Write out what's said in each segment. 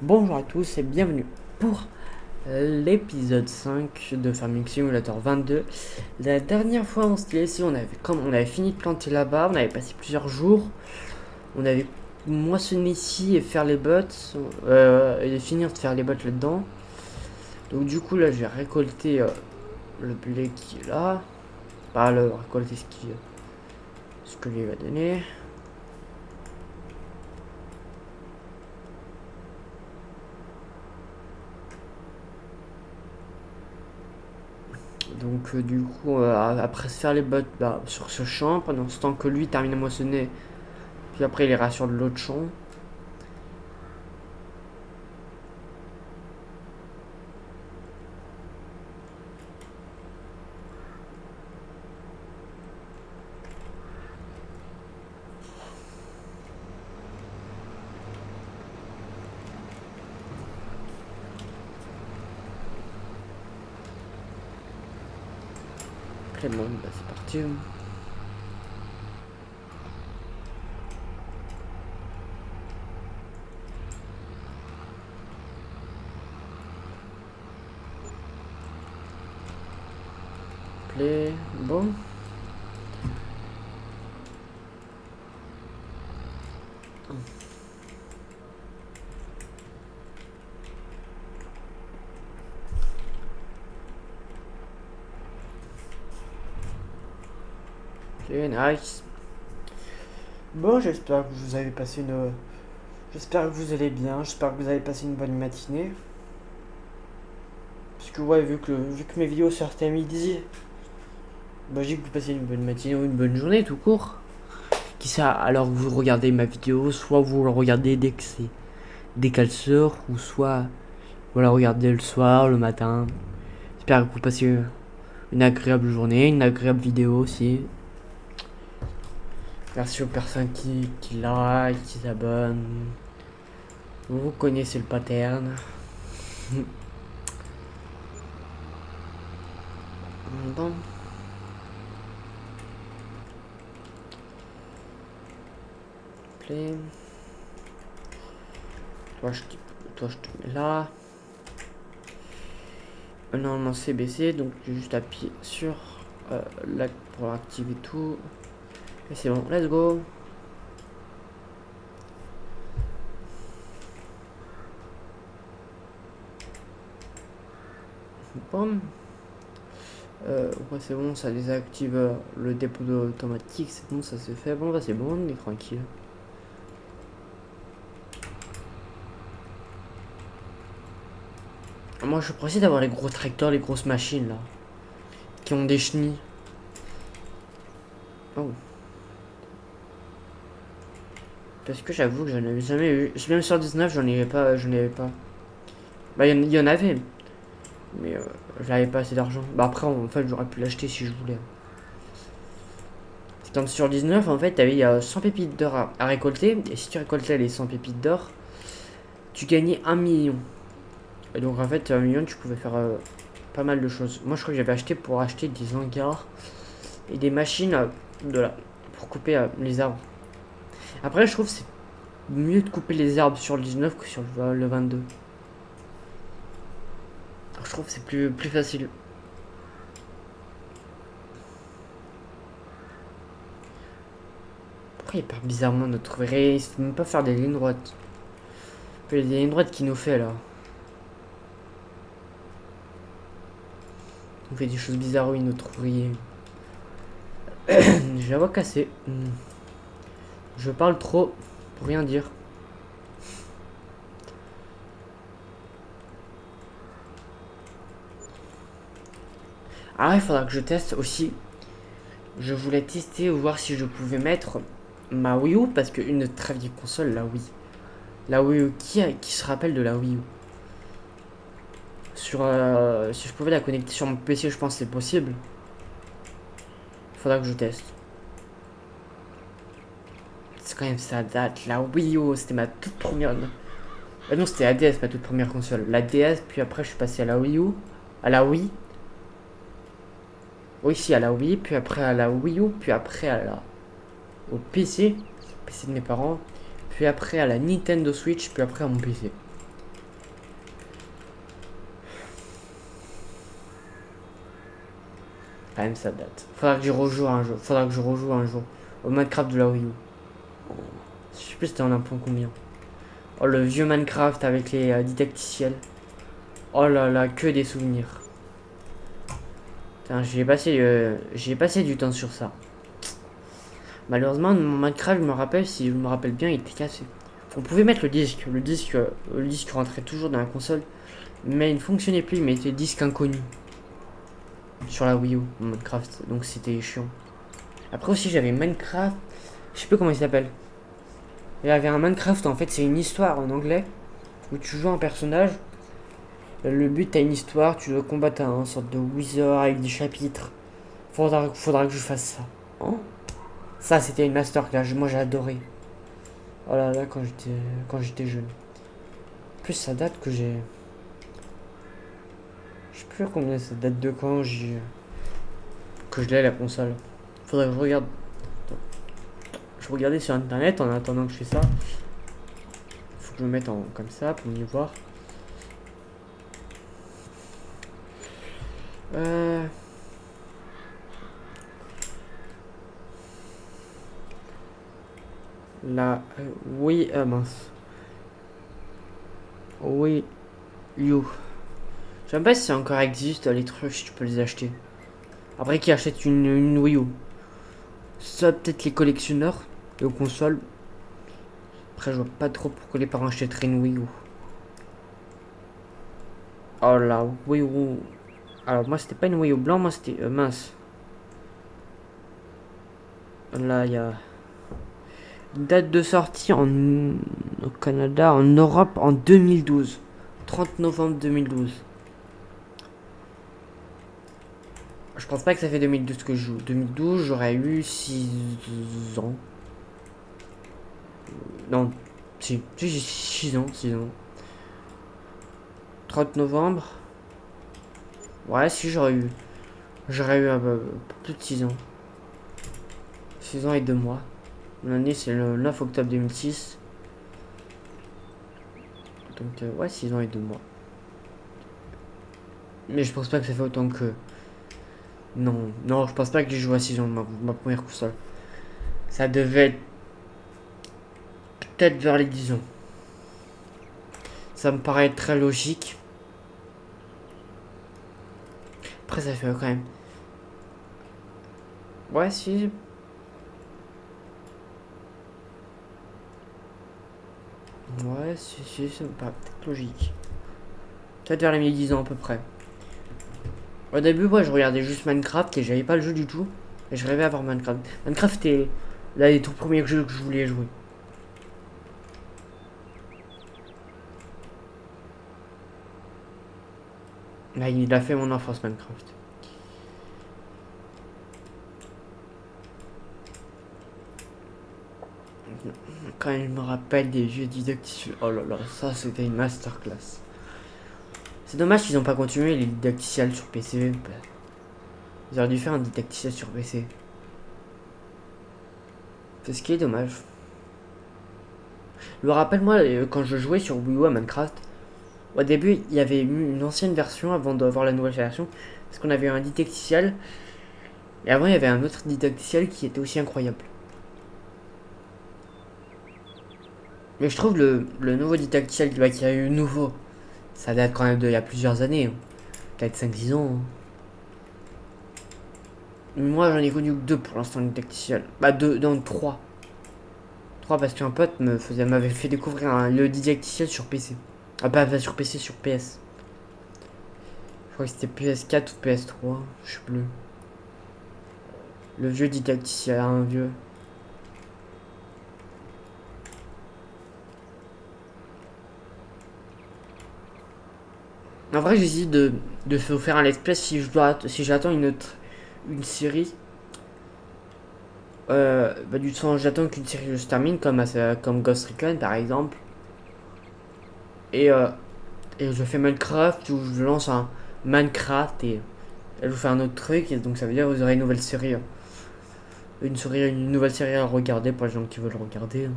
Bonjour à tous et bienvenue pour l'épisode 5 de Farming Simulator 22. La dernière fois on s'était laissé, on avait fini de planter là-bas, on avait passé plusieurs jours, on avait moissonné ici et faire les bottes, et finir de faire les bottes là-dedans. Donc du coup là je vais récolter le blé qui est là, pas le récolter ce que lui va donner. Donc du coup après se faire les bottes sur ce champ pendant ce temps que lui termine à moissonner. Puis après, il ira sur de l'autre champ. Après, bon, c'est parti. Play. Bon. Play, nice. Bon, j'espère que vous avez passé une. J'espère que vous allez bien. J'espère que vous avez passé une bonne matinée. Parce que, ouais, vu que mes vidéos sortent à midi, bah, je dis que vous passez une bonne matinée ou une bonne journée tout court. Qui ça, alors que vous regardez ma vidéo, soit vous le regardez dès qu'elle sort, ou soit vous la regardez le soir, le matin. J'espère que vous passez une agréable journée, une agréable vidéo aussi. Merci aux personnes qui like, qui s'abonnent. Vous connaissez le pattern. Bon. Play. Toi, je te mets là. Normalement, c'est baissé, donc j'ai juste appuyé sur là pour activer tout. Et c'est bon, let's go. Bon. Ouais, c'est bon, ça désactive le dépôt automatique, c'est bon, ça c'est fait. Bon, bah c'est bon, on est tranquille. Moi, je suis pressé d'avoir les gros tracteurs, les grosses machines là, qui ont des chenilles. Oh. Parce que j'avoue que j'en avais jamais eu. Même sur 19, j'en avais pas. Bah, il y en avait. Mais j'avais pas assez d'argent. Bah, après, en fait, j'aurais pu l'acheter si je voulais. Donc, sur 19, en fait, t'avais 100 pépites d'or à récolter. Et si tu récoltais les 100 pépites d'or, tu gagnais 1 million. Et donc, en fait, 1 million, tu pouvais faire pas mal de choses. Moi, je crois que j'avais acheté pour acheter des hangars et des machines pour couper les arbres. Après, je trouve que c'est mieux de couper les arbres sur le 19 que sur le 22. Je trouve que c'est plus facile. Pourquoi il part bizarrement notre race? Il faut même pas faire des lignes droites. Il y a des lignes droites qui nous fait là. On fait des choses bizarres, oui, notre ouvrier. J'ai la voix cassée. Je parle trop pour rien dire. Ah, il faudra que je teste aussi. Je voulais tester ou voir si je pouvais mettre ma Wii U parce qu'une très vieille console, la Wii. La Wii U, qui se rappelle de la Wii U? Si je pouvais la connecter sur mon PC, je pense que c'est possible. Il faudra que je teste. C'est quand même ça date. La Wii U, c'était ma toute première. Non, c'était la DS, ma toute première console. La DS, puis après, je suis passé à la Wii U. À la Wii. Oui, si, à la Wii, puis après à la Wii U, puis après au PC de mes parents, puis après à la Nintendo Switch, puis après à mon PC. Quand même, ça date. Faudra que je rejoue un jour. Faudra que je rejoue un jour. Au Minecraft de la Wii U. Je sais plus c'était en un point combien. Oh, le vieux Minecraft avec les didacticiels. Oh là là, que des souvenirs. Putain, j'ai passé du temps sur ça. Malheureusement, mon Minecraft, je me rappelle, si je me rappelle bien, il était cassé. On pouvait mettre le disque. Le disque rentrait toujours dans la console. Mais il ne fonctionnait plus, il mettait disque inconnu. Sur la Wii U, Minecraft. Donc c'était chiant. Après aussi, j'avais Minecraft. Je sais plus comment il s'appelle. Il y avait un Minecraft, en fait, c'est une histoire en anglais. Où tu joues un personnage. Le but, t'as une histoire, tu dois combattre un sorte de wizard avec des chapitres. Faudra que je fasse ça. Oh, ça, c'était une masterclass. Moi, j'ai adoré. Oh là là, quand j'étais jeune. En plus, ça date que j'ai. Je sais plus combien ça date de quand j'ai. Que je l'ai la console. Faudrait que je regarde. Je regardais sur internet en attendant que je fais ça. Faut que je me mette en comme ça pour mieux voir. La oui mince. Oui You. Je sais même pas si ça encore existe les trucs, si tu peux les acheter. Après qui achète une Wii U. Ça peut-être les collectionneurs de consoles. Après je vois pas trop pourquoi les parents achèteraient une Wii U. Oh la Wii U. Alors moi c'était pas une Wii U blanc, moi c'était mince. Là il y a date de sortie au Canada, en Europe en 2012. 30 novembre 2012. Je pense pas que ça fait 2012 que je joue. 2012, j'aurais eu 6 ans. Non, si j'ai 6 ans, 6 ans. 30 novembre. Ouais, si j'aurais eu. J'aurais eu un peu plus de 6 ans. 6 ans et 2 mois. L'année c'est le 9 octobre 2006. Donc ouais, 6 ans et 2 mois. Mais je pense pas que ça fait autant que... Non, non, je pense pas que j'ai joué à 6 ans ma première console. Ça devait être peut-être vers les 10 ans. Ça me paraît très logique. Après ça fait quand même... Ouais, si... Ouais, si, ça me paraît peut-être logique. Peut-être vers les 10 ans à peu près. Au début, ouais, je regardais juste Minecraft et j'avais pas le jeu du tout. Et je rêvais d'avoir Minecraft. Minecraft était l'un des tout premiers jeux que je voulais jouer. Là, il a fait mon enfance Minecraft. Quand je me rappelle des vieux didacticiels. Oh là là, ça c'était une masterclass. C'est dommage qu'ils ont pas continué les didacticiels sur PC. Ils auraient dû faire un didacticiel sur PC. C'est ce qui est dommage. Je me rappelle, moi, quand je jouais sur Wii U à Minecraft, au début, il y avait eu une ancienne version avant d'avoir la nouvelle version. Parce qu'on avait eu un didacticiel. Et avant, il y avait un autre didacticiel qui était aussi incroyable. Mais je trouve le nouveau didacticiel qu'il y a eu nouveau, ça date quand même d'il y a plusieurs années. Hein. Peut-être 5-10 ans. Hein. Moi, j'en ai connu que deux pour l'instant, didacticiel. Bah, deux, non, trois. Trois parce qu'un pote m'avait fait découvrir le didacticiel sur PC. Ah, pas sur PC, sur PS. Je crois que c'était PS4 ou PS3, je sais plus. Le vieux didacticiel, un vieux. En vrai, j'hésite de faire un let's play si j'attends une série. Bah, du sens, j'attends qu'une série se termine, comme Ghost Recon par exemple. Et, euh, et je fais Minecraft ou je lance un Minecraft et je vous fais un autre truc. Et donc ça veut dire que vous aurez une nouvelle série. Une nouvelle série à regarder pour les gens qui veulent regarder. Hein.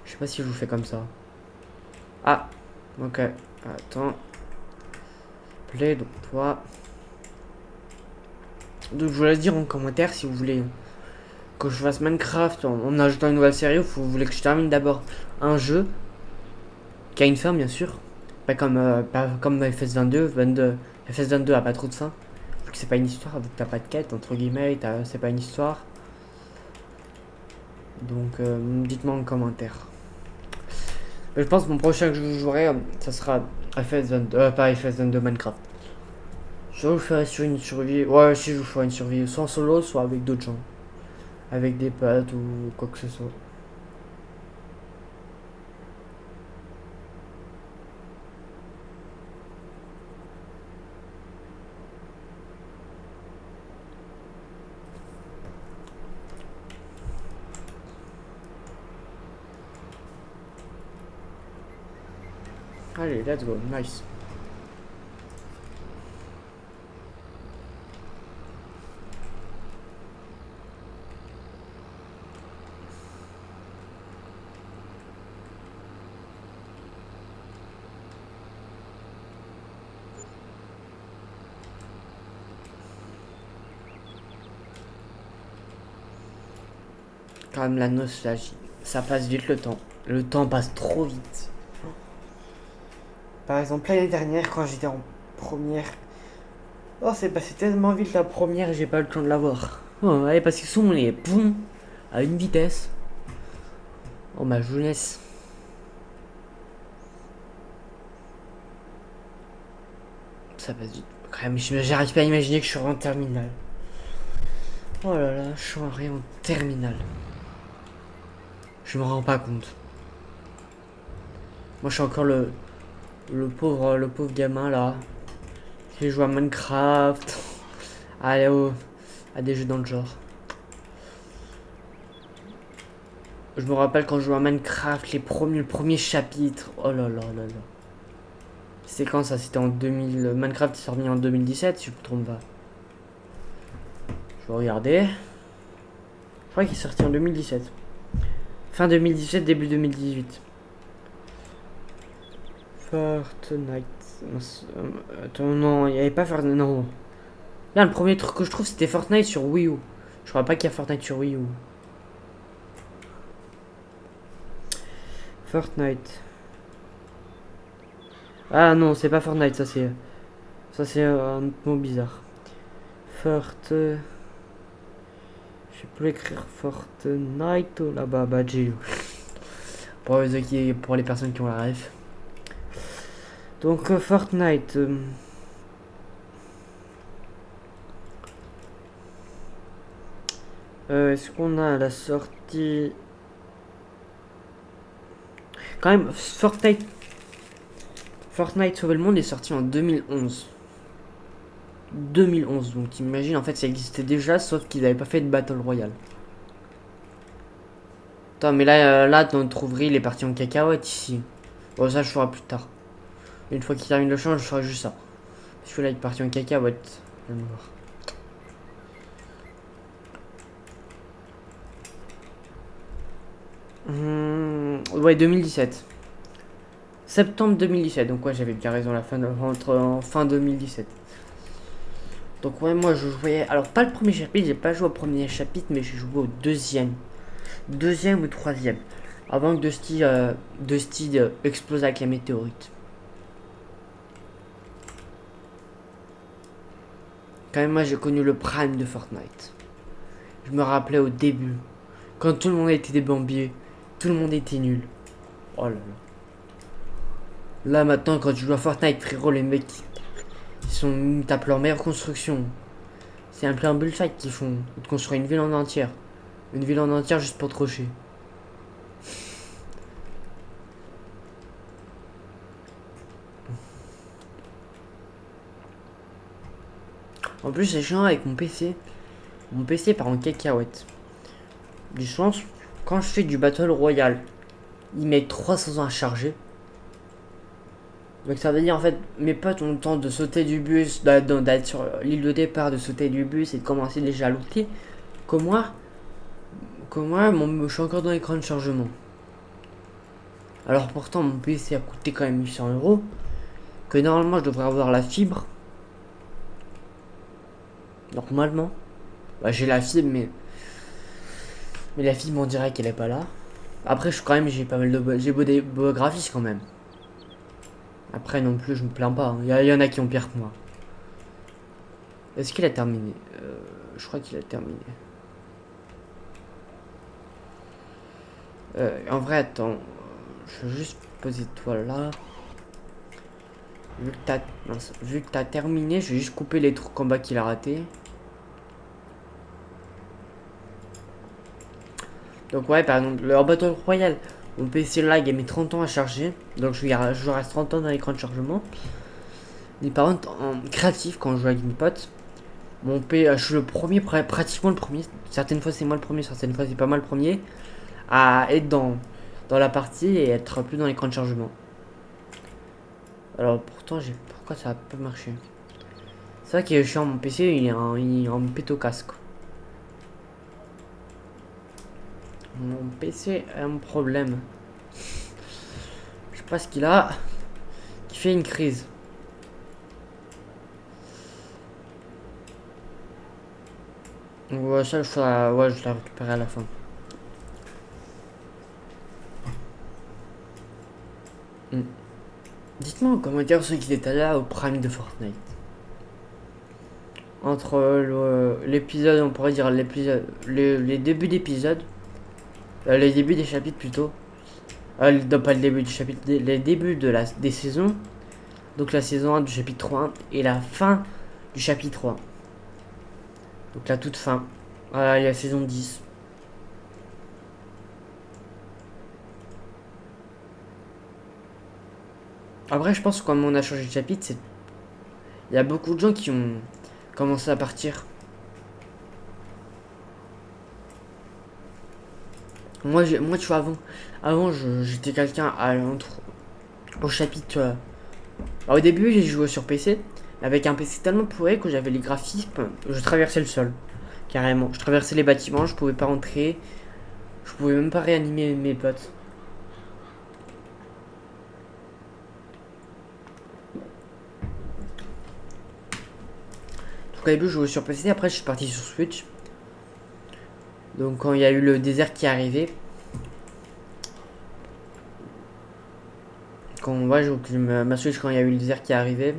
Je sais pas si je vous fais comme ça. Ah, ok. Attends. Play, donc toi. Donc je vous laisse dire en commentaire si vous voulez que je fasse Minecraft en ajoutant une nouvelle série ou si vous voulez que je termine d'abord un jeu qui a une fin bien sûr. Pas comme FS22, FS22 a pas trop de fin. Vu que c'est pas une histoire, vu que t'as pas de quête, entre guillemets, c'est pas une histoire. Donc dites-moi en commentaire. Mais je pense que mon prochain que je jouerai, ça sera FS22, pas FS22 Minecraft. Je le ferai sur une survie. Ouais, si je ferai une survie, soit en solo, soit avec d'autres gens. Avec des potes ou quoi que ce soit. Allez, let's go, nice. Quand même la nostalgie. Ça passe vite le temps. Le temps passe trop vite. Par exemple, l'année dernière, quand j'étais en première. Oh, c'est passé tellement vite la première, j'ai pas eu le temps de la voir. Oh, allez, parce qu'ils sont les boum à une vitesse. Oh, ma jeunesse. Ça passe vite. Quand même, j'arrive pas à imaginer que je suis en terminale. Oh là là, je suis en terminale. Je me rends pas compte. Moi, je suis encore le pauvre gamin là. Qui joue à Minecraft. Allez, à des jeux dans le genre. Je me rappelle quand je jouais à Minecraft, le premier chapitre. Oh là là là là. C'était quand ça? C'était en 2000. Minecraft est sorti en 2017, si je me trompe pas. Je vais regarder. Je crois qu'il est sorti en 2017. Fin 2017, début 2018. Fortnite. Attends, non, il n'y avait pas Fortnite. Non. Là, le premier truc que je trouve, c'était Fortnite sur Wii U. Je crois pas qu'il y a Fortnite sur Wii U. Fortnite. Ah non, c'est pas Fortnite, ça c'est. Ça c'est un mot bizarre. Je sais plus écrire Fortnite ou là-bas, bah j'ai. Pour les personnes qui ont la ref. Donc Fortnite. Est-ce qu'on a la sortie. Quand même, Fortnite Sauver le Monde est sorti en 2011. 2011, donc t'imagines, en fait ça existait déjà, sauf qu'ils n'avaient pas fait de Battle Royale. Attends, mais là notre ouvrier il est parti en cacahuète ici. Bon, ça je ferai plus tard. Une fois qu'il termine le champ, je ferai juste ça. Parce que là il est parti en cacahuète. Je vais voir. Ouais, 2017. Septembre 2017, donc ouais, j'avais bien raison, en fin 2017. Donc ouais, moi je jouais, alors pas le premier chapitre, j'ai pas joué au premier chapitre, mais j'ai joué au deuxième ou troisième, avant que Dusty explose avec la météorite. Quand même, moi j'ai connu le prime de Fortnite. Je me rappelais au début, quand tout le monde était des bambiers, tout le monde était nul. Oh là là. Là maintenant, quand tu joues à Fortnite, frérot, les mecs ils tapent leur meilleure construction. C'est un peu un bullfight qu'ils font. Ils te construisent une ville en entière. Une ville en entière juste pour te rusher. En plus, c'est chiant avec mon PC. Mon PC part en cacahuète. Du sens, quand je fais du Battle Royale, il met 300 ans à charger. Donc ça veut dire en fait, mes potes ont le temps de sauter du bus, d'être sur l'île de départ, de sauter du bus et de commencer déjà à looter. Que moi, je suis encore dans l'écran de chargement. Alors pourtant, mon PC a coûté quand même 800 €. Que normalement, je devrais avoir la fibre. Normalement. Bah, j'ai la fibre, mais la fibre, on dirait qu'elle est pas là. Après, j'ai pas mal de. J'ai beau graphisme quand même. Après, non plus, je me plains pas. Il y en a qui ont pire que moi. Est-ce qu'il a terminé Je crois qu'il a terminé. En vrai, attends. Je vais juste poser toi là. Vu que t'as terminé, je vais juste couper les trucs en bas qu'il a raté. Donc ouais, par exemple, le Battle Royale, mon PC lag, il met 30 ans à charger. Donc je reste 30 ans dans l'écran de chargement. Mais par contre, en créatif, quand je joue avec mes potes, je suis le premier, pratiquement le premier. Certaines fois c'est moi le premier, certaines fois c'est pas moi le premier. À être dans la partie et être plus dans l'écran de chargement. Alors pourtant, pourquoi ça a pas marché? C'est vrai que je suis en mon PC, il est en péto casque. Mon PC a un problème. Je sais pas ce qu'il a. Qui fait une crise. Ouais, ça, ouais, je la récupérer à la fin. Hmm. Dites-moi en commentaire ceux qui étaient là au prime de Fortnite. Entre l'épisode, on pourrait dire l'épisode, les débuts d'épisode, les débuts des chapitres plutôt. Non, pas le début du chapitre, les débuts des saisons. Donc la saison 1 du chapitre 3 et la fin du chapitre 3. Donc la toute fin. Voilà, il y a la saison 10. Après, je pense que comme on a changé de chapitre, il y a beaucoup de gens qui ont commencé à partir. Moi, tu vois, avant j'étais quelqu'un au chapitre. Au début, j'ai joué sur PC, avec un PC tellement pourri que j'avais les graphismes, je traversais le sol, carrément. Je traversais les bâtiments, je pouvais pas rentrer, je pouvais même pas réanimer mes potes. Donc au début, je jouais sur PC, après je suis parti sur Switch. Donc quand il y a eu le désert qui est arrivé, ma Switch quand il y a eu le désert qui est arrivé,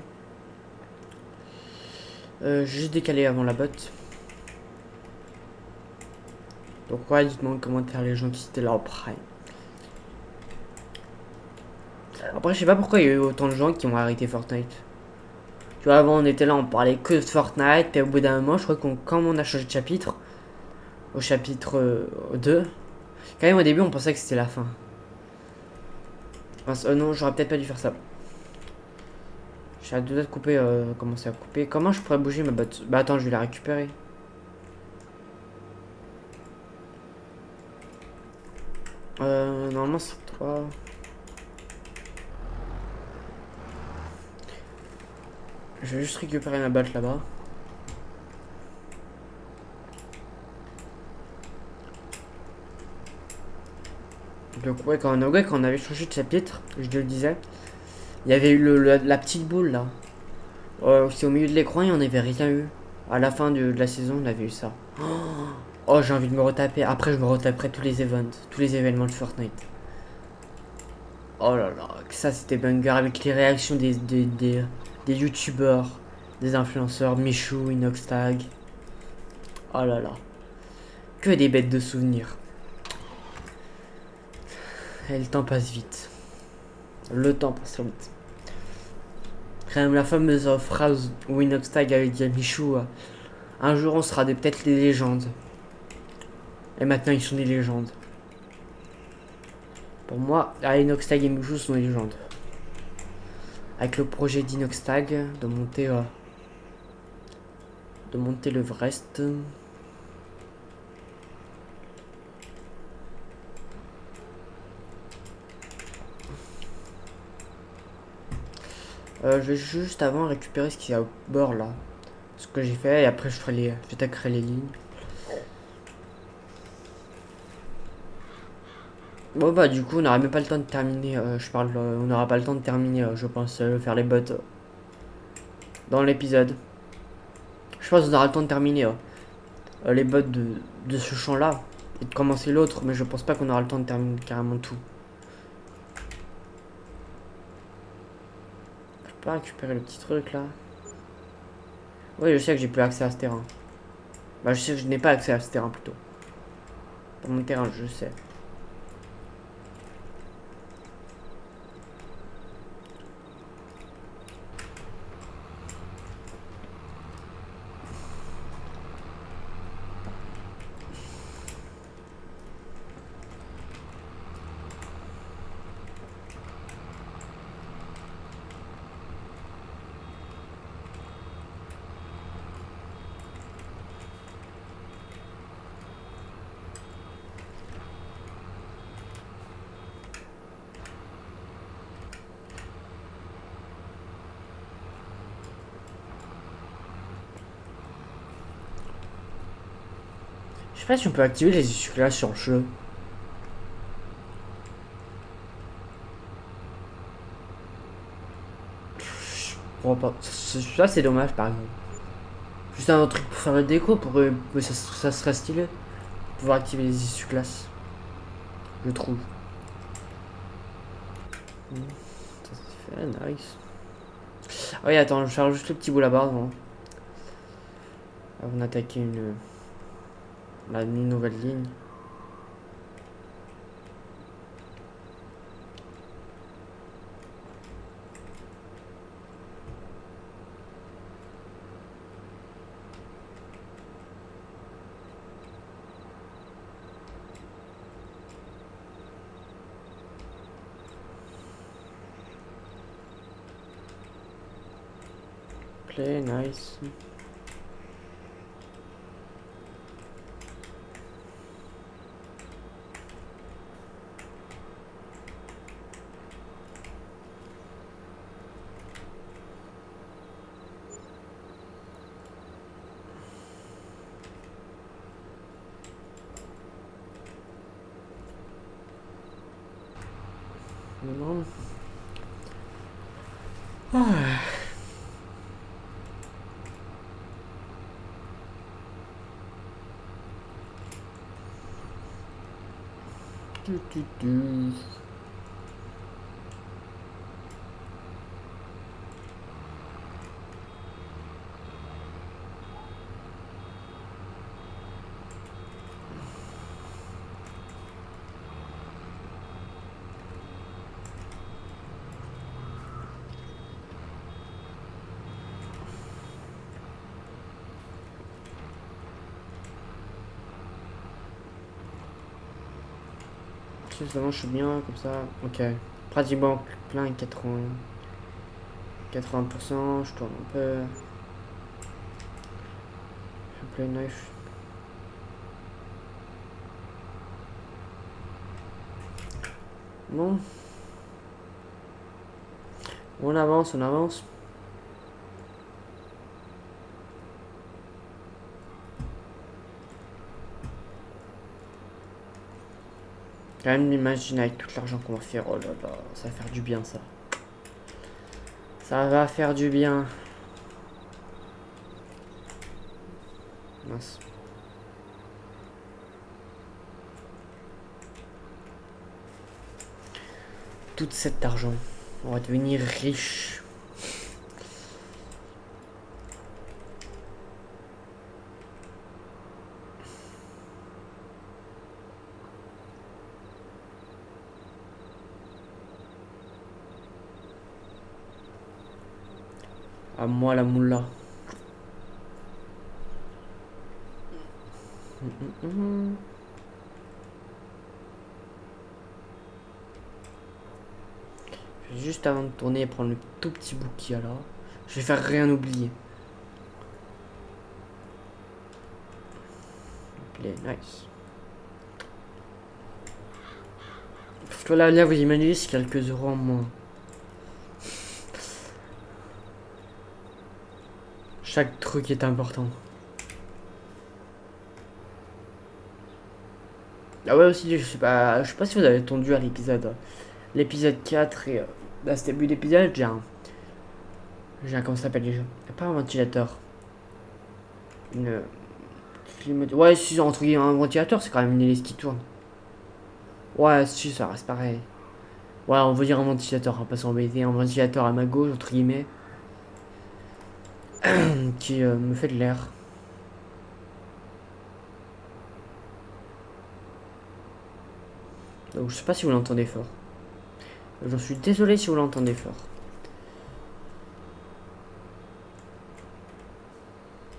j'ai décalé avant la botte. Donc ouais, dites-moi en commentaire les gens qui étaient là en prime. Après, je sais pas pourquoi il y a eu autant de gens qui ont arrêté Fortnite. Tu vois, avant on était là, on parlait que de Fortnite, et au bout d'un moment, je crois quand on a changé de chapitre, au chapitre 2, quand même au début on pensait que c'était la fin. Non, j'aurais peut-être pas dû faire ça. J'ai deux doigts de couper, commencer à couper. Comment je pourrais bouger ma botte? Bah attends, je vais la récupérer. Normalement c'est 3. Je vais juste récupérer ma botte là-bas. Donc ouais, quand on avait changé de chapitre, je te le disais, il y avait eu la petite boule là. C'est au milieu de l'écran et on n'avait rien eu. À la fin de la saison, on avait eu ça. Oh, j'ai envie de me retaper. Après, je me retaperai tous les events, tous les événements de Fortnite. Oh là là, ça c'était banger avec les réactions des youtubeurs, des influenceurs, Michou, Inoxtag. Oh là là, que des bêtes de souvenirs. Et le temps passe vite. Le temps passe vite. Quand même la fameuse phrase où Inoxtag avait dit à Michou, un jour on sera peut-être des légendes. Et maintenant ils sont des légendes. Pour moi, Inoxtag et Michou sont des légendes. Avec le projet d'Inoxtag de monter l'Everest. Je vais juste avant récupérer ce qu'il y a au bord là. Ce que j'ai fait et après j'attaquerai les lignes. Bon bah du coup on n'aura même pas le temps de terminer, on n'aura pas le temps de terminer je pense faire les bots dans l'épisode. Je pense qu'on aura le temps de terminer les bots de ce champ-là et de commencer l'autre, mais je pense pas qu'on aura le temps de terminer carrément tout. Je peux pas récupérer le petit truc là. Oui, je sais que j'ai plus accès à ce terrain. Bah, je sais que je n'ai pas accès à ce terrain plutôt. Pas mon terrain, je sais. Je sais pas si on peut activer les essuie-glaces sur le jeu. Je crois pas. Ça, c'est dommage par exemple. Juste un truc pour faire le déco, pour que ça serait stylé. Pouvoir activer les essuie-glaces. Je trouve. Ça c'est fait, nice. Ah oui, attends, je charge juste le petit bout là-bas avant d'attaquer une nouvelle ligne. Play, nice. Non. Ah. Tu, tu, tu. Justement, je suis bien comme ça. Ok. Pratiquement plein 80%. Je tourne un peu. Je play knife. Bon. On avance, on avance. Quand même, imagine avec tout l'argent qu'on va faire. Oh là là, ça va faire du bien ça. Ça va faire du bien. Mince. Tout cet argent. On va devenir riche. À moi la moula. Juste avant de tourner et prendre le tout petit bout qu'il y a là. Je vais faire rien oublier. Play, nice. Parce que là, vous imaginez, c'est quelques euros en moins. Chaque truc est important. Ah ouais aussi, je sais pas si vous avez entendu à l'épisode 4 et à ce début d'épisode, j'ai un comment ça s'appelle déjà? Pas un ventilateur. Une ouais, si, entre guillemets, un ventilateur, c'est quand même une hélice qui tourne. Ouais, si, ça reste pareil. Ouais, on va dire un ventilateur, hein, pas s'embêter. Un ventilateur à ma gauche, entre guillemets, qui me fait de l'air. Donc, je sais pas si vous l'entendez fort. J'en suis désolé si vous l'entendez fort.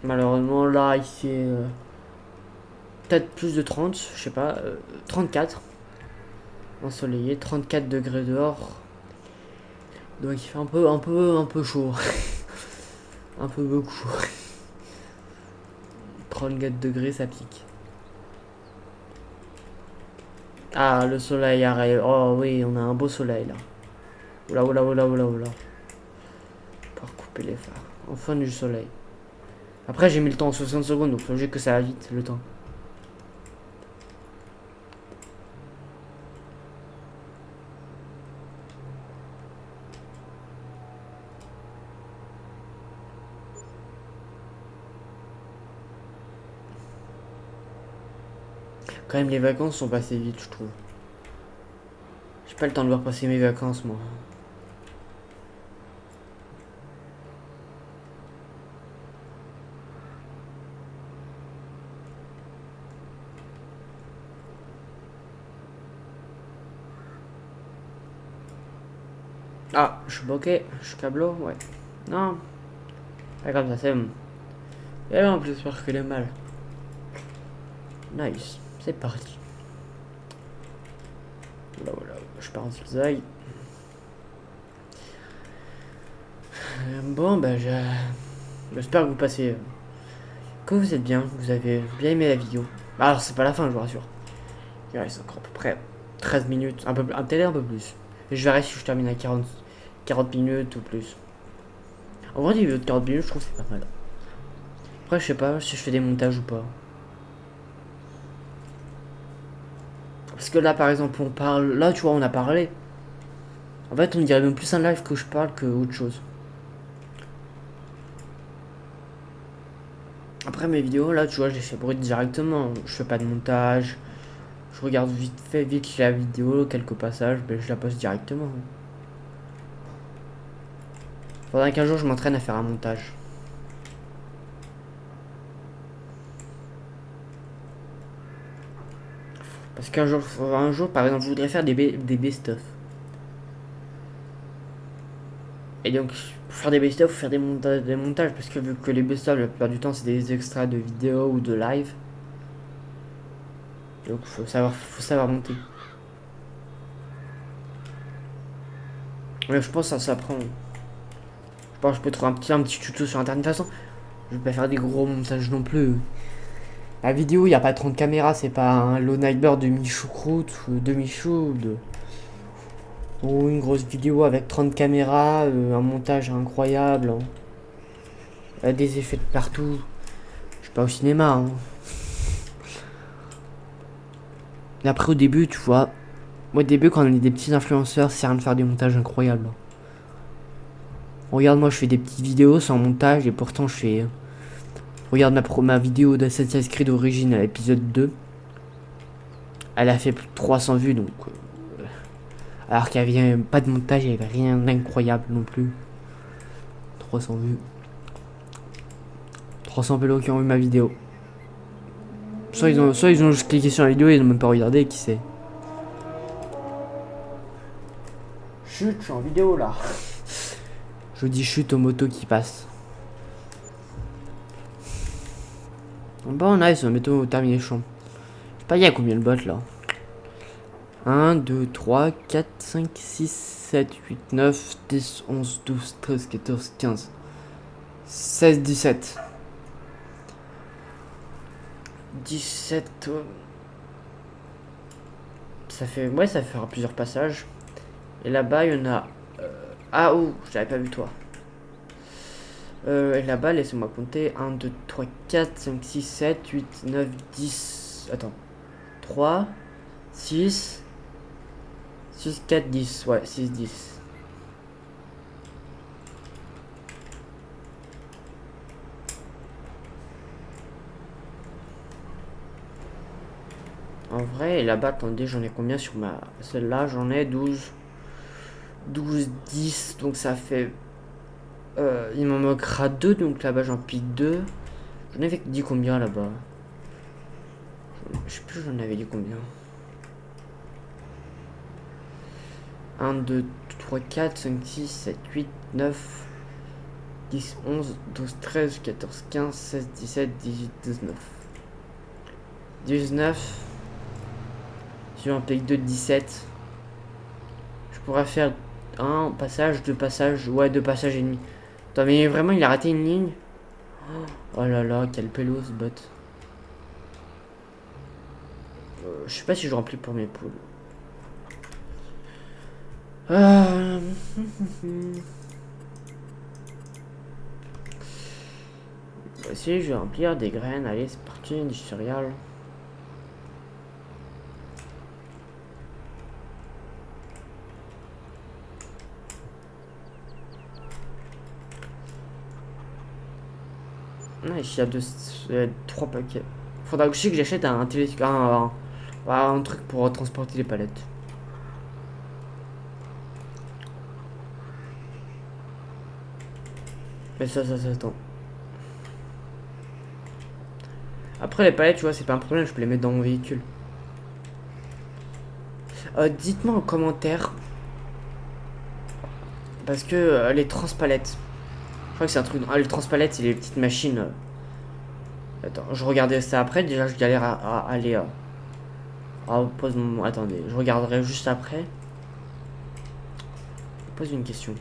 Malheureusement, là, il fait peut-être plus de 30, je sais pas, 34. Ensoleillé, 34 degrés dehors. Donc il fait un peu chaud. Un peu beaucoup. 34 degrés, ça pique. Ah, le soleil arrive. Oh oui, on a un beau soleil là. Oula, oula, oula, oula, oula. Pour couper les phares. Enfin du soleil. Après, j'ai mis le temps en 60 secondes, donc logique que ça va vite, le temps. Quand même, les vacances sont passées vite, je trouve. J'ai pas le temps de voir passer mes vacances, moi. Ah, je suis bloqué, je suis câblo, ouais. Non, pas comme ça, c'est bon. Et là, en plus, j'espère que est mal. Nice, c'est parti. Là, voilà, je pars en zigzag. Bon, bah, j'espère que vous passez. Que vous êtes bien, que vous avez bien aimé la vidéo. Alors, c'est pas la fin, je vous rassure. Il reste encore à peu près 13 minutes, peut-être un peu plus. Je verrai si je termine à 40 minutes ou plus. En vrai, des vidéos de 40 minutes, je trouve que c'est pas mal. Après, je sais pas si je fais des montages ou pas. Parce que là, par exemple, on parle. Là, tu vois, on a parlé. En fait, on dirait même plus un live que je parle que autre chose. Après mes vidéos, là, tu vois, je les fais brut directement. Je fais pas de montage. Je regarde vite fait, vite la vidéo, quelques passages, ben, je la poste directement. Faudrait qu'un jour je m'entraîne à faire un montage. Parce un jour, par exemple, je voudrais faire des best-of. Et donc, pour faire des best-of, faut faire des montages. Parce que vu que les best-of, la plupart du temps, c'est des extraits de vidéos ou de live. Donc, faut savoir monter. Mais je pense que ça s'apprend. Je pense que je peux trouver un petit tuto sur internet. De toute façon, je vais pas faire des gros montages non plus. La vidéo, il n'y a pas 30 caméras, c'est pas un low nightbird de Michoucroute ou de Michou ou une grosse vidéo avec 30 caméras, un montage incroyable, hein. Des effets de partout. Je suis pas au cinéma, hein. Et après, au début, tu vois, moi, au début, quand on est des petits influenceurs, c'est rien de faire des montages incroyables, hein. Regarde, moi, je fais des petites vidéos sans montage et pourtant, je fais. Regarde ma vidéo d'Assassin's Creed d'origine à l'épisode 2. Elle a fait plus de 300 vues, donc. Alors qu'il n'y avait pas de montage, il n'y avait rien d'incroyable non plus. 300 vues. 300 pélos qui ont vu ma vidéo. Soit ils ont juste cliqué sur la vidéo et ils n'ont même pas regardé, qui sait. Chut, je suis en vidéo là. Je dis chut aux motos qui passent. Bon, nice, on va bientôt terminer champ. Je sais pas, il y a combien de bots là? 1, 2, 3, 4, 5, 6, 7, 8, 9, 10, 11, 12, 13, 14, 15, 16, 17. 17. Ça fait. Ouais, ça fera plusieurs passages. Et là-bas, il y en a. Ah, oh, j'avais pas vu toi. Et là-bas, laissez-moi compter. 1, 2, 3, 4, 5, 6, 7, 8, 9, 10. Attends. 3, 6, 6, 4, 10. Ouais, 6, 10. En vrai, et là-bas, attendez, j'en ai combien sur ma... Celle-là, j'en ai 12. 12, 10, donc ça fait... il m'en manquera 2, donc là-bas j'en pique 2. J'en avais dit combien là-bas? Je sais plus, j'en avais dit combien. 1, 2, 3, 4, 5, 6, 7, 8, 9, 10, 11, 12, 13, 14, 15, 16, 17, 18, 19. 19. Sur un pic de 17. Je pourrais faire un passage, deux passages. Ouais, deux passages et demi. Attends, mais vraiment, il a raté une ligne. Oh là là, quel pélo ce bot. Je sais pas si je remplis pour mes poules. Voici, je vais remplir des graines. Allez, c'est parti, du céréales. Nice, il y a 3 paquets. Faudra aussi que j'achète un un truc pour transporter les palettes. Mais ça, attends. Après, les palettes, tu vois, c'est pas un problème, je peux les mettre dans mon véhicule. Dites-moi en commentaire. Parce que les transpalettes. Je crois que c'est un truc. Ah, les transpalettes, c'est les petites machines. Attends, je regardais ça après. Déjà, je galère à aller. Pose mon. Attendez, je regarderai juste après. Je pose une question.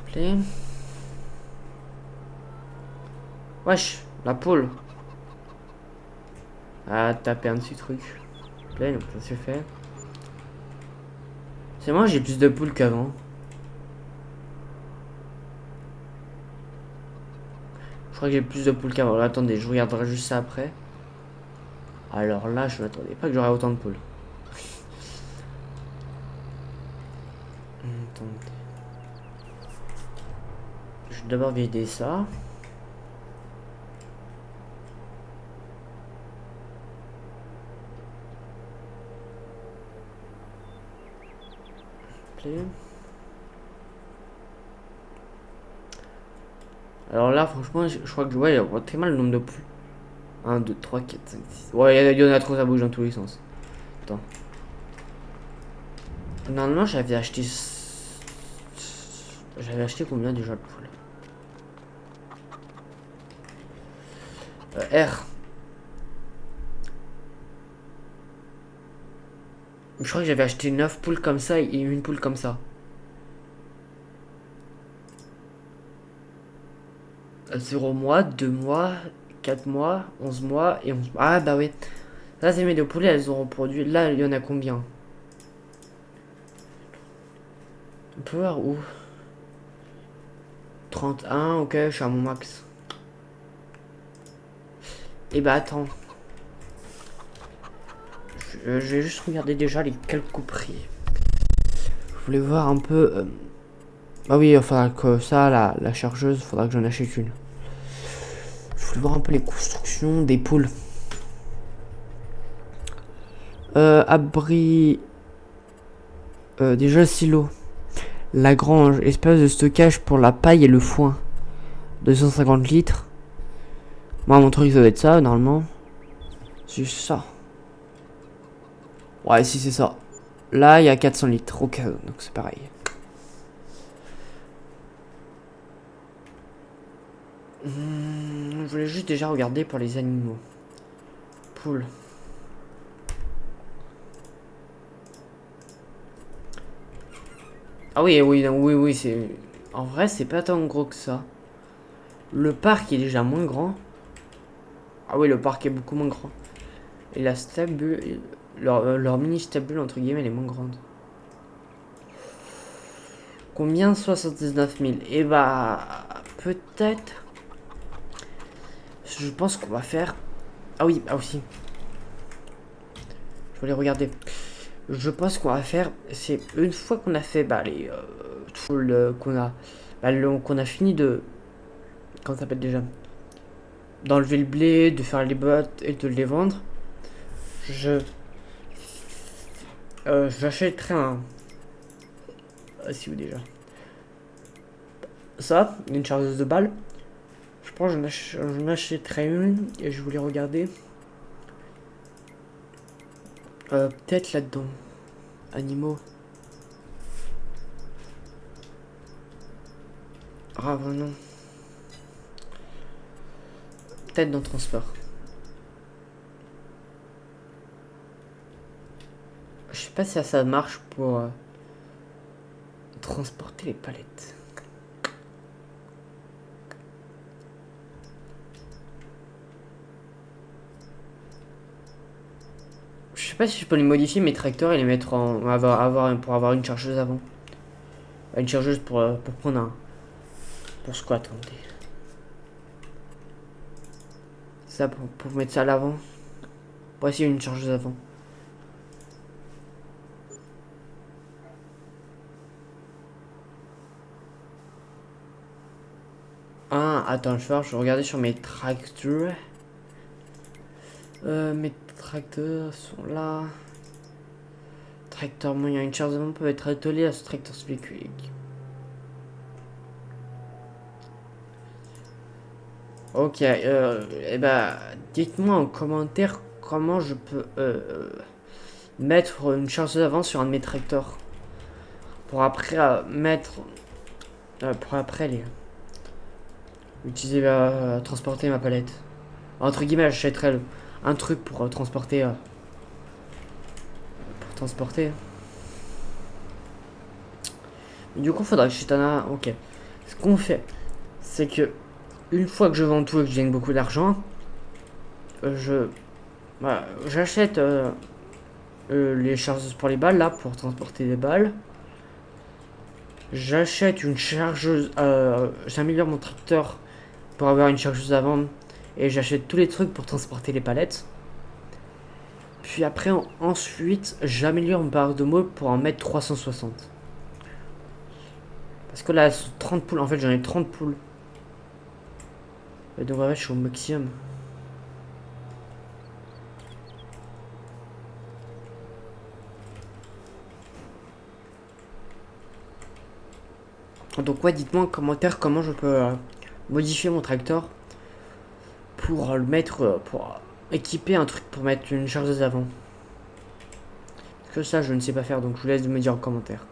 Play. Wesh, la poule. Ah, taper un petit truc. Play, donc ça c'est fait. C'est moi, j'ai plus de poules qu'avant. Je crois que j'ai plus de poules qu'avant. Attendez, je regarderai juste ça après. Alors là, je m'attendais pas que j'aurais autant de poules. Attendez. Je vais d'abord vider ça. Alors là, franchement, je crois que ouais, on voit très mal le nombre de poules. 1, 2, 3, 4, 5, 6. Ouais, il y en a trop, ça bouge dans tous les sens. Attends. Normalement, j'avais acheté. J'avais acheté combien déjà de poules? R. Je crois que j'avais acheté 9 poules comme ça et une poule comme ça. 0 mois, 2 mois, 4 mois, 11 mois et 11 mois. Ah bah oui. Là, c'est mes deux poulets, elles ont reproduit. Là, il y en a combien? On peut voir où? 31, ok, je suis à mon max. Et bah attends. Je vais juste regarder déjà les quelques prix. Je voulais voir un peu... Ah oui, il faudra que ça, la chargeuse, il faudra que j'en achète une. Je voulais voir un peu les constructions des poules. Abri... déjà le silo. La grange, espace de stockage pour la paille et le foin. 250 litres. Moi, mon truc, ça doit être ça, normalement. C'est ça. Ouais, si c'est ça. Là, il y a 400 litres. Ok, donc c'est pareil. Je voulais juste déjà regarder pour les animaux. Poules. Ah oui, oui, c'est... En vrai, c'est pas tant gros que ça. Le parc est déjà moins grand. Ah oui, le parc est beaucoup moins grand. Et la stabule... Leur mini stabule, entre guillemets, elle est moins grande. Combien? 79 000. Et bah... Peut-être... Je pense qu'on va faire... Ah oui, ah aussi. Je voulais regarder. Je pense qu'on va faire... C'est une fois qu'on a fait bah, les... tout qu'on a... qu'on a fini de... Comment ça s'appelle déjà? D'enlever le blé, de faire les bottes et de les vendre. Je... J'achèterai un... si où déjà? Ça, une chargeuse de balles. Je pense que j'en achèterai une et je voulais regarder. Peut-être là-dedans. Animaux. Ah bah non. Peut-être dans le transport. Je sais pas si ça marche pour transporter les palettes. Je sais pas si je peux les modifier mes tracteurs et les mettre en pour avoir une chargeuse avant. Une chargeuse pour prendre un pour squat. Ça pour mettre ça à l'avant. Pour essayer une chargeuse avant. Ah, attends, je vais regarder sur mes tracteurs. Mes tracteurs sont là. Tracteur moyen, une charge avant peut être attelée à ce tracteur spécifique. Ok, et bah, dites-moi en commentaire comment je peux mettre une charge avant sur un de mes tracteurs. Pour après mettre. Pour après les. Utiliser, transporter ma palette. Entre guillemets, j'achèterais un truc pour transporter. Pour transporter. Mais du coup, faudra que j'achète un. Ok. Ce qu'on fait, c'est que une fois que je vends tout et que je gagne beaucoup d'argent, j'achète les chargeuses pour les balles là pour transporter des balles. J'achète une chargeuse, j'améliore mon tracteur pour avoir une chargeuse à vendre et j'achète tous les trucs pour transporter les palettes. Puis après, ensuite, j'améliore mon barre de meubles pour en mettre 360. Parce que là, 30 poules, en fait, j'en ai 30 poules. Et donc, ouais, je suis au maximum. Donc, ouais, dites-moi en commentaire comment je peux modifier mon tracteur pour le mettre, pour équiper un truc pour mettre une chargeuse avant. Parce que ça, je ne sais pas faire, donc je vous laisse me dire en commentaire.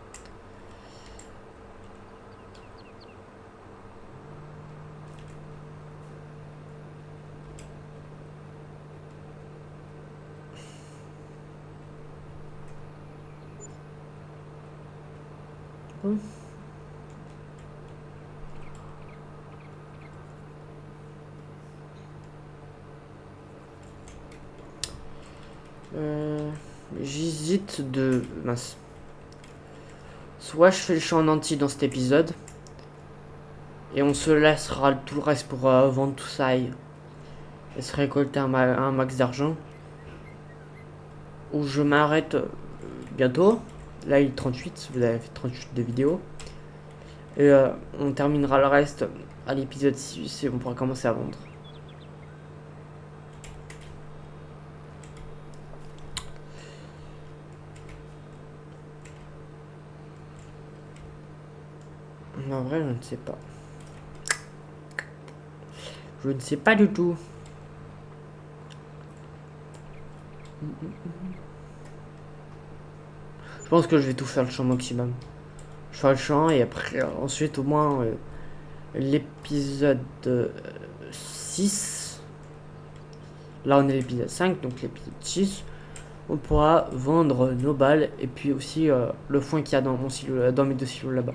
Bon. J'hésite de... Mince. Soit je fais le champ en entier dans cet épisode. Et on se laissera tout le reste pour vendre tout ça et se récolter un max d'argent. Ou je m'arrête bientôt. Là il est 38, vous avez fait 38 de vidéos. Et on terminera le reste à l'épisode 6 et on pourra commencer à vendre. En vrai, je ne sais pas. Je ne sais pas du tout. Je pense que je vais tout faire le champ maximum. Je fais le champ et après, ensuite, au moins, l'épisode 6. Là, on est l'épisode 5, donc l'épisode 6. On pourra vendre nos balles et puis aussi le foin qu'il y a dans mon silo, dans mes deux silos là-bas.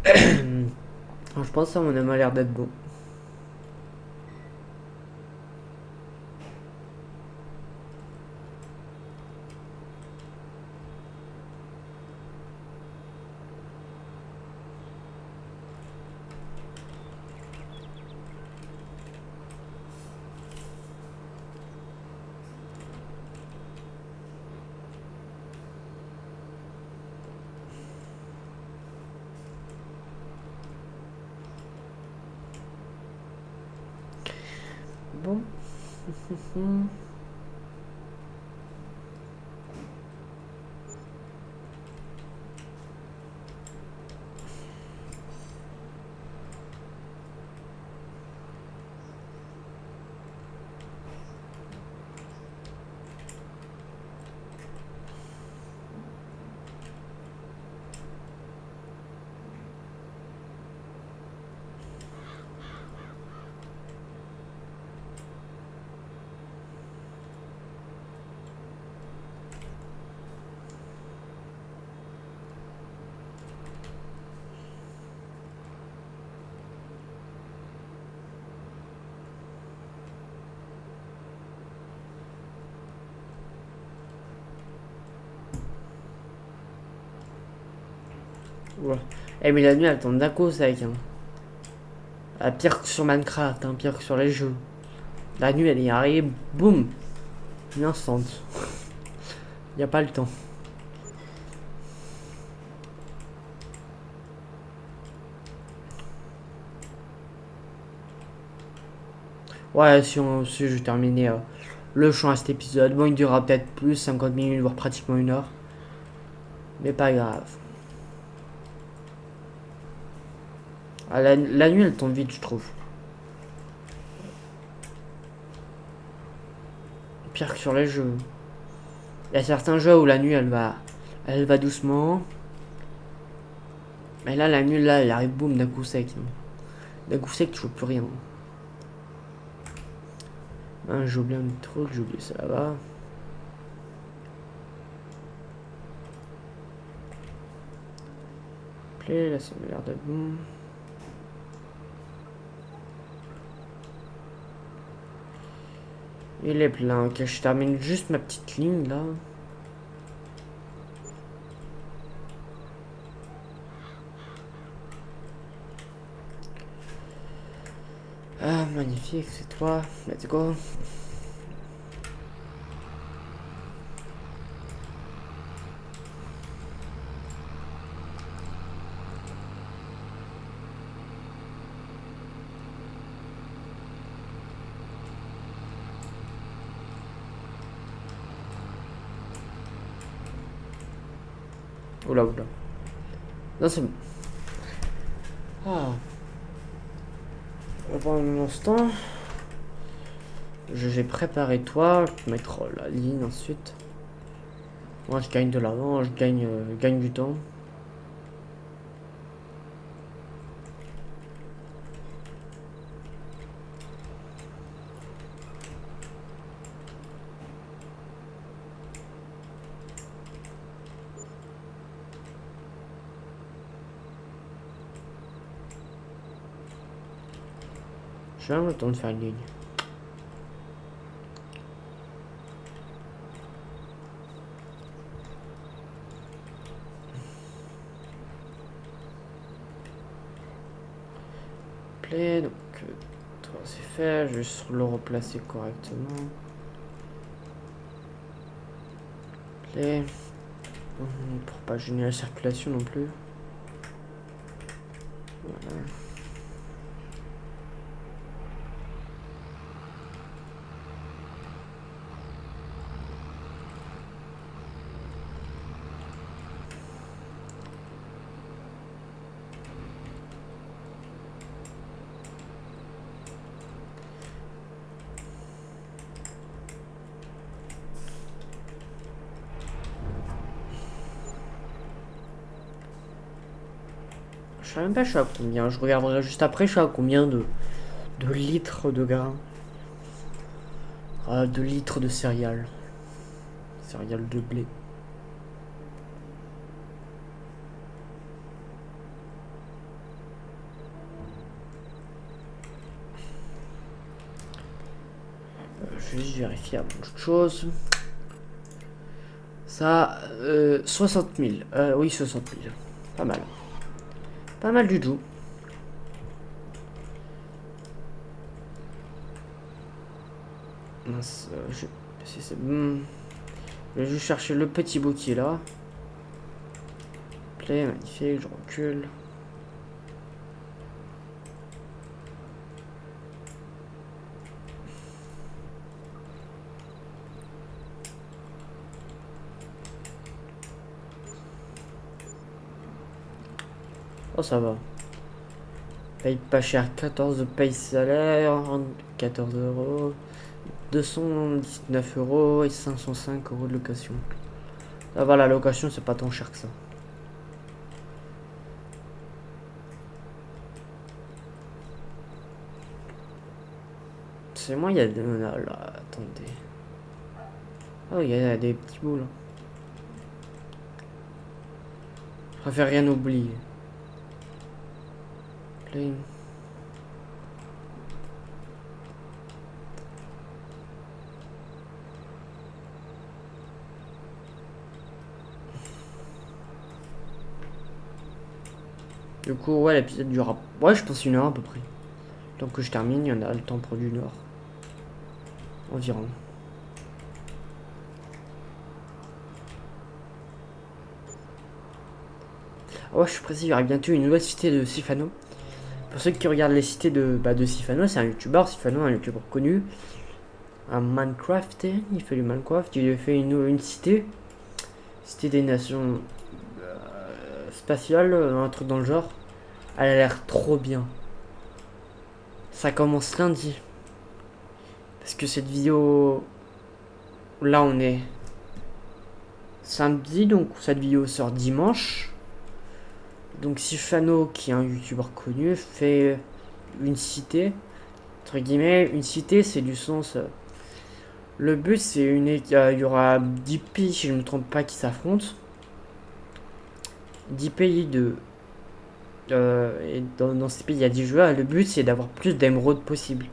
Je pense que ça m'a l'air d'être bon. bon. Ouais. Eh mais la nuit elle tombe d'un coup sec. Hein. Ah, pire que sur Minecraft, hein, pire que sur les jeux. La nuit elle y arrive, boum, une instant. Y a pas le temps. Ouais, si je terminais le champ à cet épisode, bon il durera peut-être plus, 50 minutes, voire pratiquement 1 heure. Mais pas grave. Ah, la nuit elle tombe vite je trouve. Pire que sur les jeux. Il y a certains jeux où la nuit elle va doucement. Mais là la nuit là elle arrive boum d'un coup sec. Hein. D'un coup sec tu vois plus rien. Hein, j'ai oublié un truc, j'ai oublié ça là-bas. Là ça m'a l'air d'être bon. Il est plein, ok, je termine juste ma petite ligne là. Ah, magnifique, c'est toi. Let's go. Oula, oula. Non, c'est bon. Ah. Pendant un instant, j'ai préparé toi, mettre la ligne ensuite. Moi, je gagne de l'argent, je gagne du temps. J'ai même le temps de faire une ligne. Play, donc toi c'est fait, je vais juste le replacer correctement. Play. Pour pas gêner la circulation non plus. Voilà. Je sais même pas je suis à combien, je regarderai juste après, je suis à combien de litres de grains. 2 litres de céréales. Céréales de blé. Je vais juste vérifier avant toute chose. Ça, 60 000. Oui, 60 000. Pas mal. Pas mal du tout. Mince, si c'est bon. Je vais juste chercher le petit bout qui est là. Play, magnifique, je recule. Oh, ça va. Paye pas cher, 14 paye salaire, 14 euros, 219 euros et 505 euros de location. Ça va, la location, c'est pas tant cher que ça. C'est moi, il y a des... Là, attendez. Oh, il y a des petits bouts là. Je préfère rien oublier. Play. Du coup, ouais, l'épisode durera. Ouais, je pense 1 heure à peu près. Donc que je termine, il y en a le temps pour 1 heure. Environ. Ah ouais, je suis précis, il y aura bientôt une nouvelle cité de Sifano. Pour ceux qui regardent les cités de Sifano, c'est un youtubeur. Sifano, un youtubeur connu. Un Minecraft, il fait du Minecraft. Il a fait une cité. Cité des nations spatiales, un truc dans le genre. Elle a l'air trop bien. Ça commence lundi. Parce que cette vidéo. Là, on est samedi, donc cette vidéo sort dimanche. Donc Sifano, qui est un youtubeur connu, fait une cité. Entre guillemets, une cité, c'est du sens. Le but, c'est il y aura 10 pays, si je ne me trompe pas, qui s'affrontent. 10 pays de. Et dans ces pays, il y a 10 joueurs. Et le but, c'est d'avoir plus d'émeraudes possible.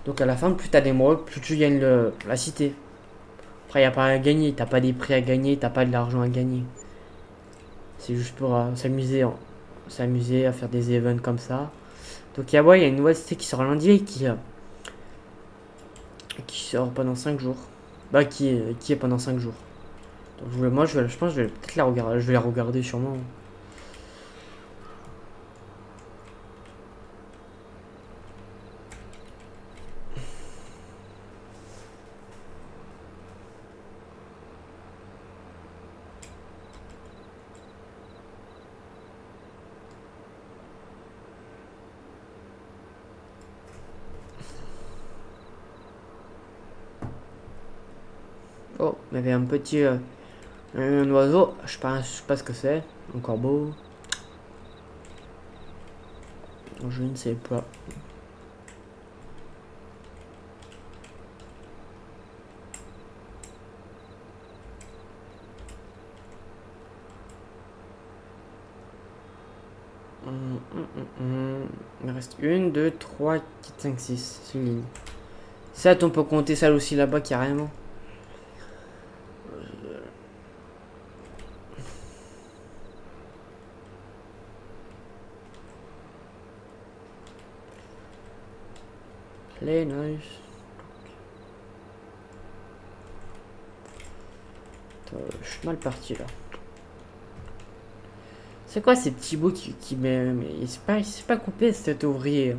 Donc à la fin, plus t'as d'émeraudes, plus tu gagnes la cité. Après, il n'y a pas à gagner. T'as pas des prix à gagner, t'as pas de l'argent à gagner. C'est juste pour s'amuser à faire des events comme ça. Donc ouais, il y a une nouvelle cité qui sort lundi et qui sort pendant 5 jours. Bah, qui est pendant 5 jours. Donc je pense que je vais peut-être la regarder. Je vais la regarder sûrement. Oh, il y avait un petit un oiseau. Je sais pas ce que c'est. Un corbeau. Je ne sais pas. Il reste 1, 2, 3, 4, 5, 6. C'est une ligne. 7, on peut compter celle aussi là-bas carrément. Les nice. Je suis mal parti là. C'est quoi ces petits bouts qui mais c'est pas coupé cet ouvrier.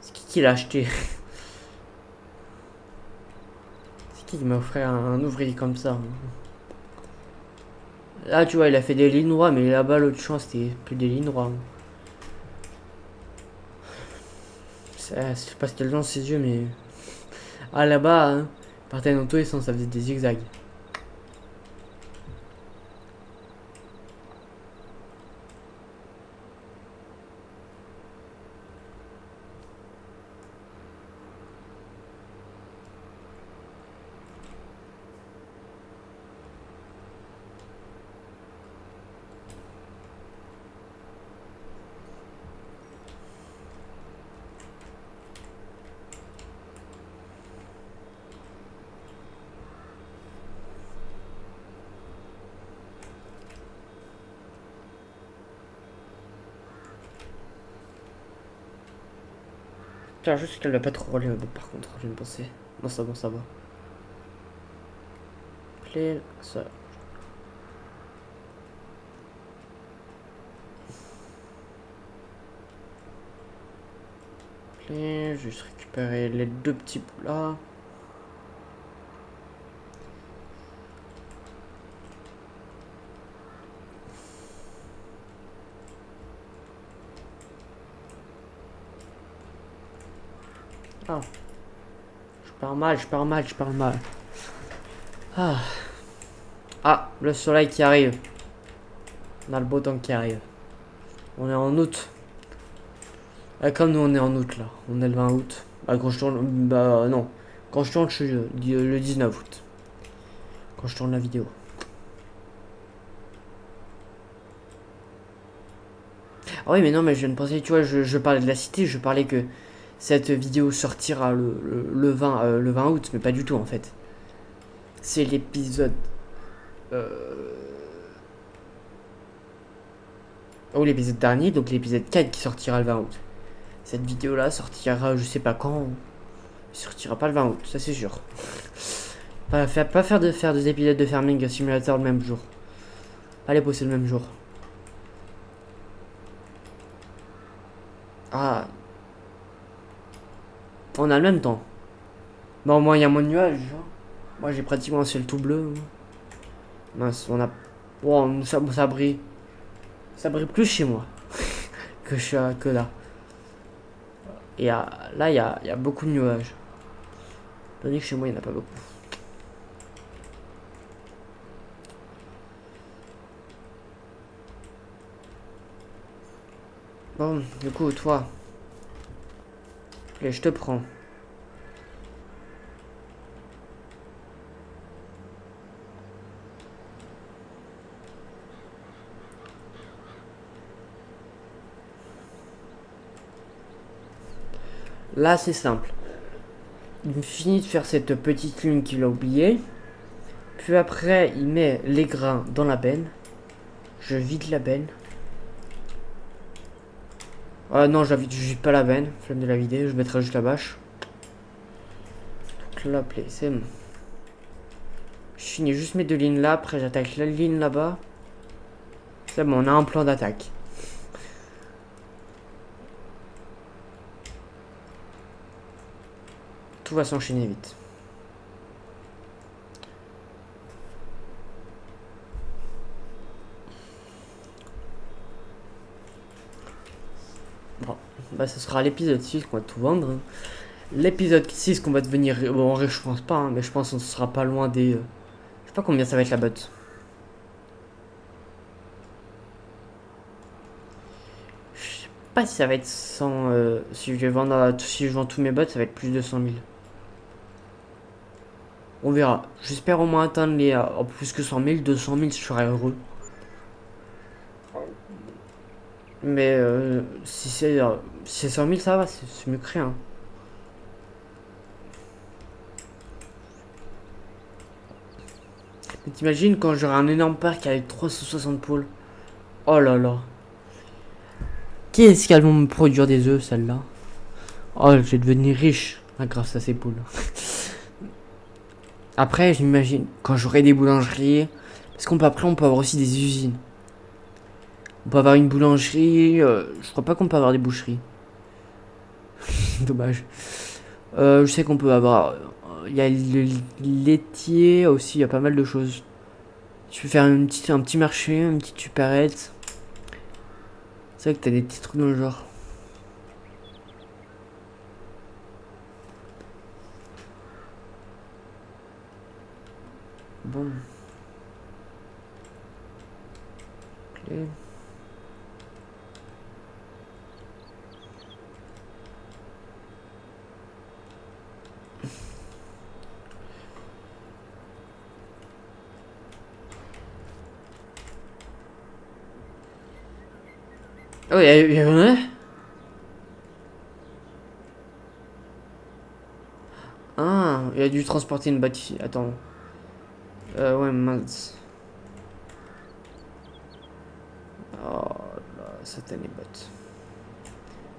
C'est qui l'a acheté? C'est qui m'a offert un ouvrier comme ça? Là tu vois il a fait des lignes droites mais là-bas l'autre champ c'était plus des lignes droites. Je sais pas ce qu'il y a dans ses yeux mais... Ah là-bas, hein, partait dans tous les sens, ça faisait des zigzags. Putain, juste qu'elle va pas trop rouler par contre, je viens de penser. Non, ça va, ça va. Play, ça. Play, juste récupérer les deux petits bouts là. Ah, je pars mal, je pars mal, je pars mal. Ah. Ah, le soleil qui arrive. On a le beau temps qui arrive. On est en août. Ah, comme nous on est en août là. On est le 20 août. Bah quand je tourne... Bah non. Quand je tourne, je suis le 19 août. Quand je tourne la vidéo. Ah oui mais non mais je viens de penser, tu vois, je parlais de la cité, je parlais que cette vidéo sortira le 20 août, mais pas du tout en fait. C'est l'épisode... Oh l'épisode dernier, donc l'épisode 4 qui sortira le 20 août. Cette vidéo là sortira je sais pas quand. Il sortira pas le 20 août, ça c'est sûr. Pas faire deux épisodes de Farming Simulator le même jour. Pas les poster le même jour. Ah. On a le même temps. Bon, moi, il y a mon nuage. Moi, j'ai pratiquement un ciel tout bleu. Mince, on a... Bon, ça brille. Ça brille plus chez moi que là. Et là, il y a beaucoup de nuages. Tandis que chez moi, il n'y en a pas beaucoup. Bon, du coup, toi. Et je te prends. Là, c'est simple. Il finit de faire cette petite lune qu'il a oubliée. Puis après, il met les grains dans la benne. Je vide la benne. Ah non, je vide pas la benne. Flemme de la vider, je mettrai juste la bâche. Donc là, c'est bon. Je finis juste mes deux lignes là. Après, j'attaque la ligne là-bas. C'est bon, on a un plan d'attaque. Tout va s'enchaîner vite. Bon, bah ce sera l'épisode 6 qu'on va tout vendre. Hein. L'épisode 6 qu'on va devenir... Bon, en vrai, je pense pas, hein, mais je pense qu'on sera pas loin des... Je sais pas combien ça va être la botte. Je sais pas si ça va être 100... si je vends tous mes bots, ça va être plus de 100 000. On verra. J'espère au moins atteindre les... plus que 100 000, 200 000, je serais heureux. Mais si c'est 100 000, ça va, c'est mieux que rien. Mais t'imagines quand j'aurai un énorme parc avec 360 poules. Oh là là. Qu'est-ce qu'elles vont me produire des œufs, celles-là? Oh, je vais devenir riche grâce à ces poules. Après, j'imagine, quand j'aurai des boulangeries... Parce après, on peut avoir aussi des usines. On peut avoir une boulangerie... je crois pas qu'on peut avoir des boucheries. Dommage. Je sais qu'on peut avoir... Il y a le laitier aussi, il y a pas mal de choses. Je peux faire un petit marché, une petite supérette. C'est vrai que t'as des petits trucs dans le genre. Bon. Clé. Oh, il y en a. Ah, il a dû transporter une boîte ici. Attends. Ouais, mince. Oh là, satané botte.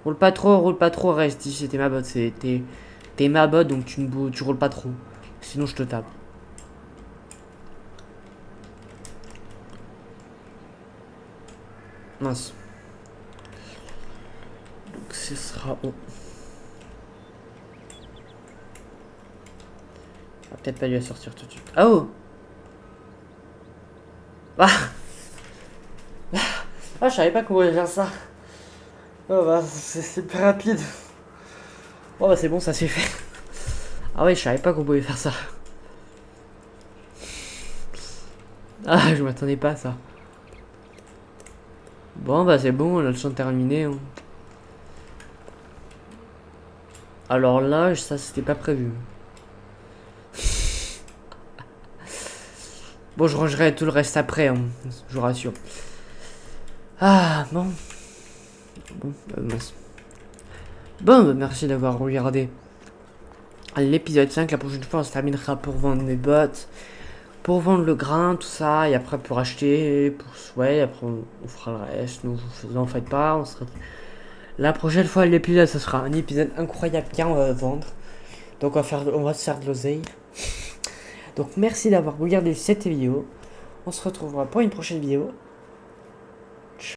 Roule pas trop, reste ici. C'était ma botte. T'es ma botte, donc tu roules pas trop. Sinon, je te tape. Mince. Donc, ce sera... Oh. Ah, peut-être pas lui à sortir tout de suite. Ah oh. Ah, ah je savais pas qu'on pouvait faire ça. Oh bah, c'est plus rapide. Oh bah c'est bon, ça s'est fait. Ah ouais, je savais pas qu'on pouvait faire ça. Ah, je m'attendais pas à ça. Bon bah c'est bon, on a le champ terminé. Hein. Alors là, ça c'était pas prévu. Bon, je rangerai tout le reste après, hein, je vous rassure. Ah, bon. Bon, mince. Bon, bah, merci d'avoir regardé l'épisode 5. La prochaine fois, on se terminera pour vendre mes bottes, pour vendre le grain, tout ça, et après pour acheter, pour ouais, après on fera le reste. Ne vous en faites pas, on sera... La prochaine fois, l'épisode, ce sera un épisode incroyable car on va vendre. Donc on va se faire de l'oseille. Donc merci d'avoir regardé cette vidéo. On se retrouvera pour une prochaine vidéo.